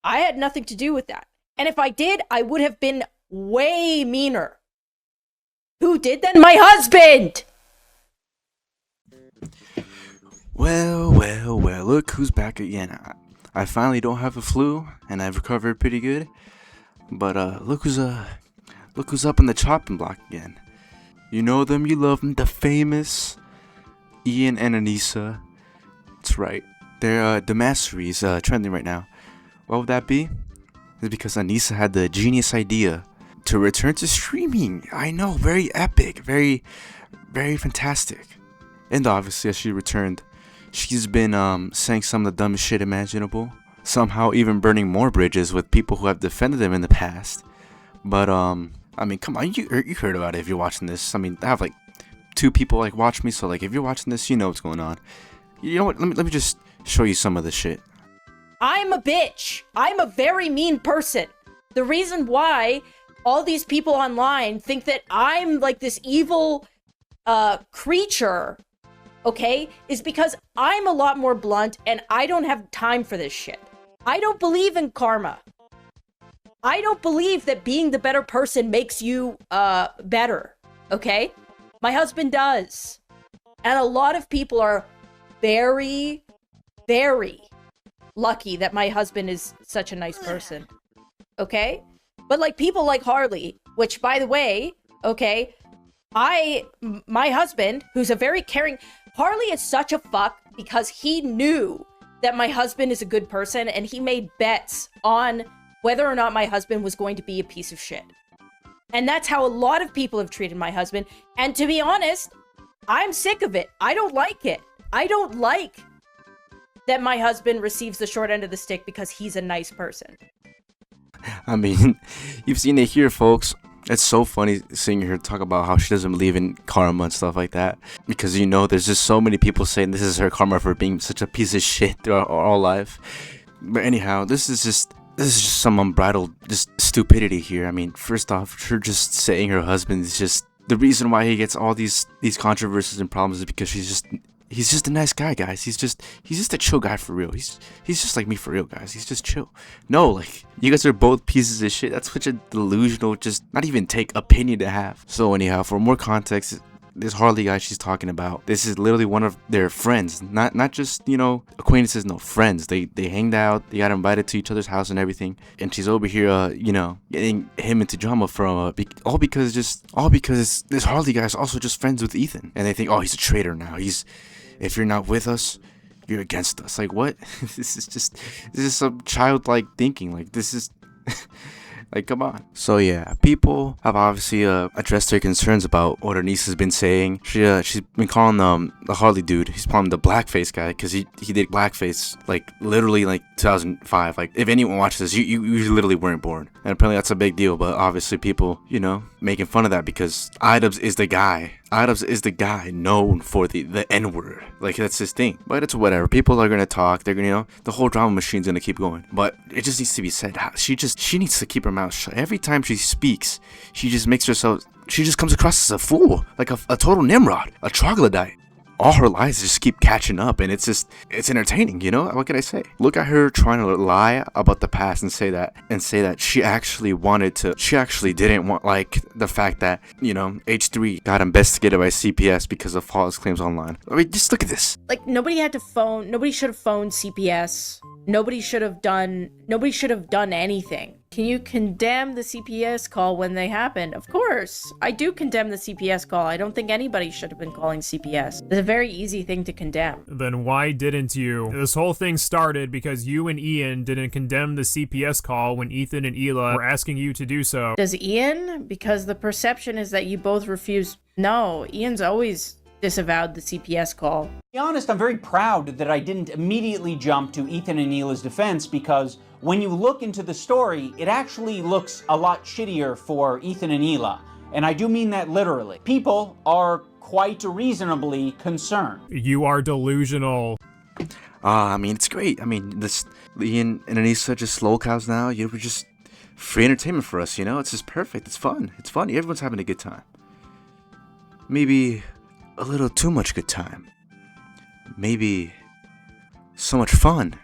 I had nothing to do with that. And if I did, I would have been way meaner. Who did that? My husband! Well, look who's back again. I finally don't have a flu, and I've recovered pretty good. But look who's up in the chopping block again. You know them, you love them, the famous Ian and Anissa. That's right. They're the masteries trending right now. What would that be? It's because Anissa had the genius idea to return to streaming. I know, very epic, very fantastic. And obviously, as she returned, she's been saying some of the dumbest shit imaginable. Somehow even burning more bridges with people who have defended them in the past. But I mean, come on, you heard about it if you're watching this. I mean, I have like 2 people like watch me, so like if you're watching this, you know what's going on. You know what? Let me just show you some of the shit. I'm a bitch. I'm a very mean person. The reason why all these people online think that I'm like this evil creature, okay, is because I'm a lot more blunt and I don't have time for this shit. I don't believe in karma. I don't believe that being the better person makes you better, okay? My husband does. And a lot of people are very, very lucky that my husband is such a nice person, okay? But like people like Harley, which by the way, okay, my husband, who's a very caring, Harley is such a fuck because he knew that my husband is a good person and he made bets on whether or not my husband was going to be a piece of shit. And that's how a lot of people have treated my husband. And to be honest, I'm sick of it. I don't like it. I don't like that my husband receives the short end of the stick because he's a nice person. I mean, you've seen it here, folks. It's so funny seeing her talk about how she doesn't believe in karma and stuff like that. Because, you know, there's just so many people saying this is her karma for being such a piece of shit throughout her whole life. But anyhow, this is just some unbridled just stupidity here. I mean, first off, her just saying her husband is just the reason why he gets all these controversies and problems is because he's just a nice guy, guys. He's just a chill guy for real. He's just like me for real, guys. He's just chill. No, like, you guys are both pieces of shit. That's such a delusional, just not even take opinion to have. So anyhow, for more context, this Harley guy she's talking about, this is literally one of their friends, not just, you know, acquaintances, no, friends. They hanged out, they got invited to each other's house and everything, and she's over here you know, getting him into drama from all because this Harley guy is also just friends with Ethan, and they think, oh, he's a traitor now. If you're not with us, you're against us. Like, what? This is some childlike thinking. Like, this is like, come on. So yeah, people have obviously addressed their concerns about what her niece has been saying. She's been calling the Harley dude, he's calling him the blackface guy because he did blackface like literally like 2005. Like, if anyone watches this, you literally weren't born, and apparently that's a big deal. But obviously people, you know, making fun of that because Idubbbz is the guy. Idubbbz is the guy known for the N-word. Like, that's his thing. But it's whatever. People are gonna talk. They're gonna, you know, the whole drama machine's gonna keep going. But it just needs to be said. She needs to keep her mouth shut. Every time she speaks, she just comes across as a fool. Like a total Nimrod. A troglodyte. All her lies just keep catching up, and it's entertaining, you know? What can I say? Look at her trying to lie about the past and say that she actually didn't want, like, the fact that, you know, H3 got investigated by CPS because of false claims online. I mean, just look at this. Like, nobody should have phoned CPS. Nobody should have done anything. Can you condemn the CPS call when they happened? Of course. I do condemn the CPS call. I don't think anybody should have been calling CPS. It's a very easy thing to condemn. Then why didn't you? This whole thing started because you and Ian didn't condemn the CPS call when Ethan and Hila were asking you to do so. Does Ian? Because the perception is that you both refused. No, Ian's always disavowed the CPS call. To be honest, I'm very proud that I didn't immediately jump to Ethan and Hila's defense, because when you look into the story, it actually looks a lot shittier for Ethan and Hila. And I do mean that literally. People are quite reasonably concerned. You are delusional. I mean, it's great. I mean, this Ian and Anissa just slow cows now. You were just free entertainment for us, you know? It's just perfect. It's fun. It's funny. Everyone's having a good time. Maybe a little too much good time. Maybe so much fun.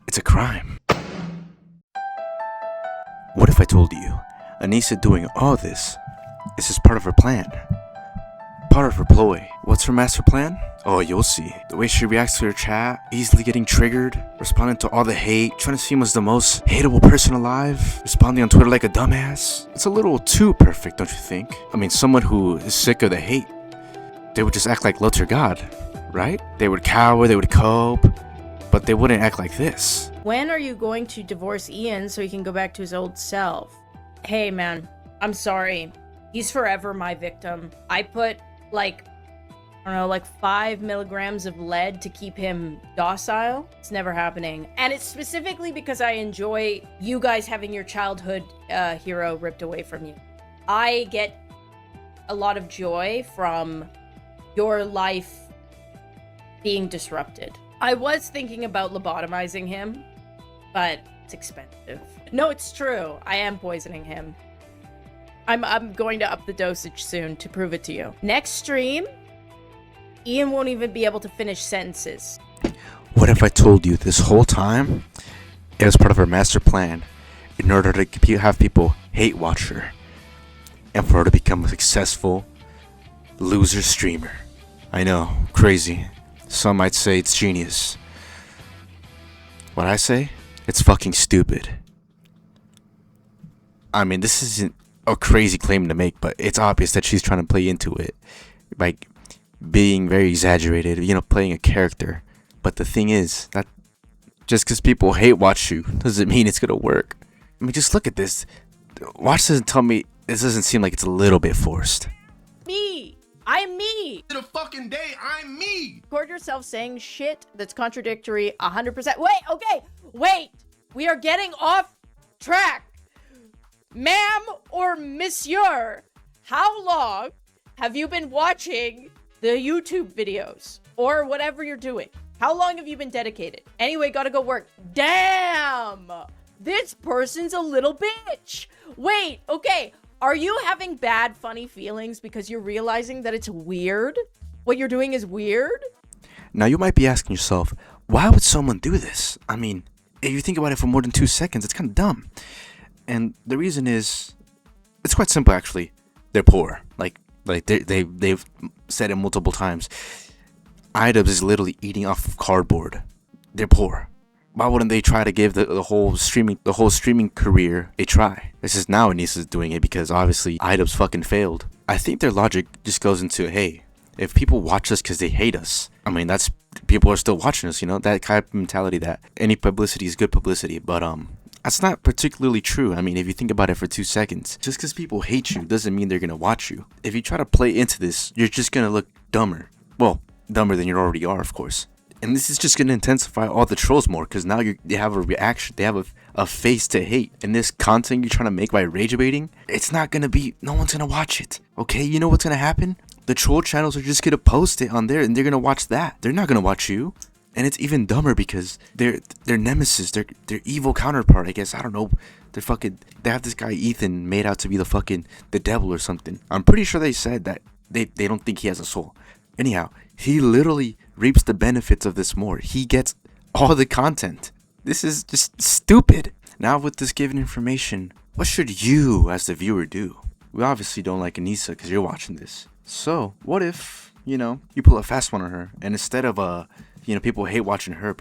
It's a crime. What if I told you Anissa doing all this is just part of her plan? Part of her ploy. What's her master plan? Oh, you'll see. The way she reacts to her chat, easily getting triggered, responding to all the hate, trying to seem as the most hateable person alive, responding on Twitter like a dumbass. It's a little too perfect, don't you think? I mean, someone who is sick of the hate, they would just act like Luther God, right? They would cower, they would cope, but they wouldn't act like this. When are you going to divorce Ian so he can go back to his old self? Hey man, I'm sorry. He's forever my victim. I put like 5 milligrams of lead to keep him docile. It's never happening. And it's specifically because I enjoy you guys having your childhood hero ripped away from you. I get a lot of joy from your life being disrupted. I was thinking about lobotomizing him, but it's expensive. No, it's true. I am poisoning him. I'm going to up the dosage soon to prove it to you. Next stream, Ian won't even be able to finish sentences. What if I told you this whole time it was part of her master plan in order to have people hate watch her and for her to become a successful loser streamer? I know, crazy. Some might say it's genius. What I say? It's fucking stupid. I mean, this isn't a crazy claim to make, but it's obvious that she's trying to play into it. Like, being very exaggerated, playing a character. But the thing is, that just because people hate watch you doesn't mean it's gonna work. I mean, just look at this. Watch doesn't tell me, this doesn't seem like it's a little bit forced. Me! I'm me! The fucking day, I'm me! Record yourself saying shit that's contradictory 100%. Wait! We are getting off track. Ma'am or monsieur, how long have you been watching the YouTube videos? Or whatever you're doing? How long have you been dedicated? Anyway, gotta go work. Damn! This person's a little bitch! Wait, okay. Are you having bad, funny feelings because you're realizing that it's weird? What you're doing is weird? Now you might be asking yourself, why would someone do this? I mean, if you think about it for more than 2 seconds, it's kind of dumb. And the reason is, it's quite simple actually. They're poor. Like they've said it multiple times. iDubbbz is literally eating off of cardboard. They're poor. Why wouldn't they try to give the whole streaming career a try? This is now Anissa's doing it because obviously iDubbbz fucking failed. I think their logic just goes into, hey, if people watch us because they hate us, I mean, that's people are still watching us, that kind of mentality that any publicity is good publicity. But that's not particularly true. I mean, if you think about it for 2 seconds, just because people hate you doesn't mean they're gonna watch you. If you try to play into this, you're just gonna look dumber. Well, dumber than you already are, of course. And this is just gonna intensify all the trolls more, because now they have a reaction, they have a face to hate. And this content you're trying to make by rage baiting, it's not gonna be, no one's gonna watch it. Okay, you know what's gonna happen? The troll channels are just gonna post it on there, and they're gonna watch that. They're not gonna watch you. And it's even dumber because their nemesis, their evil counterpart, I guess, I don't know, they have this guy Ethan made out to be the devil or something. I'm pretty sure they said that they don't think he has a soul. Anyhow, he literally reaps the benefits of this more. He gets all the content. This is just stupid. Now with this given information, what should you as the viewer do? We obviously don't like Anissa because you're watching this. So what if, you pull a fast one on her, and instead of people hate watching her.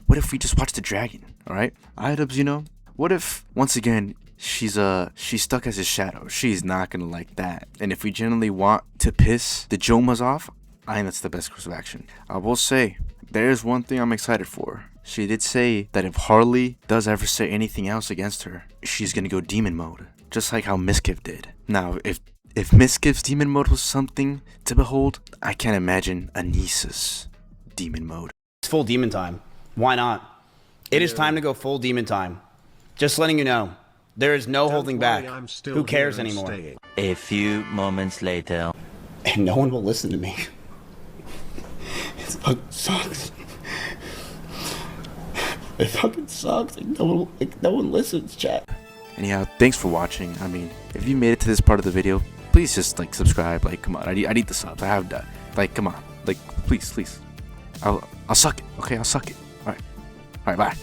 What if we just watch the dragon? All right, iDubbbz. What if once again she's stuck as his shadow? She's not gonna like that. And if we genuinely want to piss the Jomas off, I think that's the best course of action. I will say there's one thing I'm excited for. She did say that if Harley does ever say anything else against her, she's gonna go demon mode, just like how Miskiff did. Now, if Miskiff's demon mode was something to behold, I can't imagine Anissa's demon mode. It's full demon time. Why not? It is time to go full demon time. Just letting you know, there is no holding back. Who cares anymore? A few moments later. And no one will listen to me. It fucking sucks. It fucking sucks. No one listens, chat. Anyhow, thanks for watching. I mean, if you made it to this part of the video, please just subscribe. Come on, I need the subs. I have that. Come on, please. I'll suck it. Okay, I'll suck it. All right, bye.